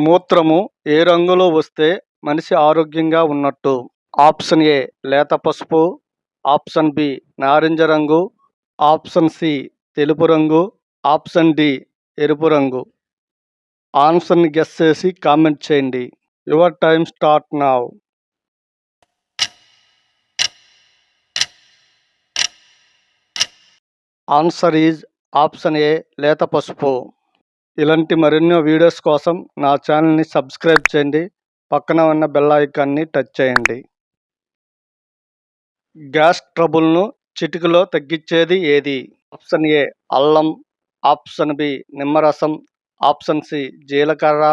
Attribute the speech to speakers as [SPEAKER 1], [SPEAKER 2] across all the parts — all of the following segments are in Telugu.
[SPEAKER 1] మూత్రము ఏ రంగులో వస్తే మనిషి ఆరోగ్యంగా ఉన్నట్టు? ఆప్షన్ ఏ లేత పసుపు, ఆప్షన్ బి నారింజ రంగు, ఆప్షన్ సి తెలుపు రంగు, ఆప్షన్ డి ఎరుపు రంగు. ఆన్సర్ని గెస్ చేసి కామెంట్ చేయండి. Your time start now. Answer is option A లేత పసుపు. ఇలాంటి మరెన్నో వీడియోస్ కోసం నా ఛానల్ని సబ్స్క్రైబ్ చేయండి. పక్కన ఉన్న బెల్ ఐకాన్ని టచ్ చేయండి. గ్యాస్ ట్రబుల్ను చిటికలో తగ్గించేది ఏది? ఆప్షన్ ఏ అల్లం, ఆప్షన్ బి నిమ్మరసం, ఆప్షన్ సి జీలకర్ర,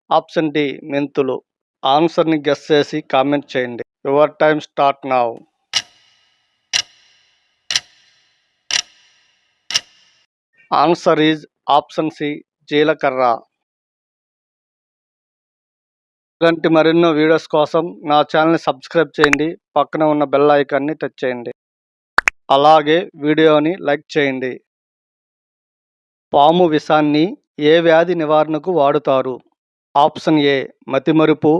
[SPEAKER 1] ఆప్షన్ డి మెంతులు. ఆన్సర్ని గెస్ చేసి కామెంట్ చేయండి. Your time start now. Answer is option C జీలకర్ర. ఇలాంటి మరెన్నో వీడియోస్ కోసం నా ఛానల్ని సబ్స్క్రైబ్ చేయండి. పక్కన ఉన్న బెల్ ఐకాన్ని టచ్ చేయండి. అలాగే వీడియోని లైక్ చేయండి. పాము విషాన్ని ఏ వ్యాధి నివారణకు వాడుతారు? ఆప్షన్ ఏ మతిమరుపు,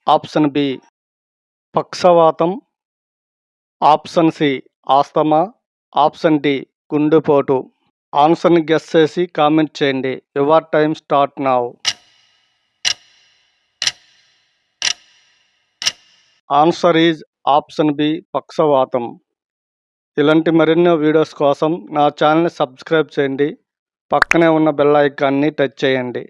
[SPEAKER 1] ఆప్షన్ బి పక్షవాతం, ఆప్షన్ సి ఆస్తమా, ఆప్షన్ డి గుండెపోటు. ఆన్సర్ని గెస్ చేసి కామెంట్ చేయండి. Your time start now. Answer is option B పక్షవాతం. ఇలాంటి మరెన్నో వీడియోస్ కోసం నా ఛానల్ని సబ్స్క్రైబ్ చేయండి. పక్కనే ఉన్న బెల్ ఐకాన్ని టచ్ చేయండి.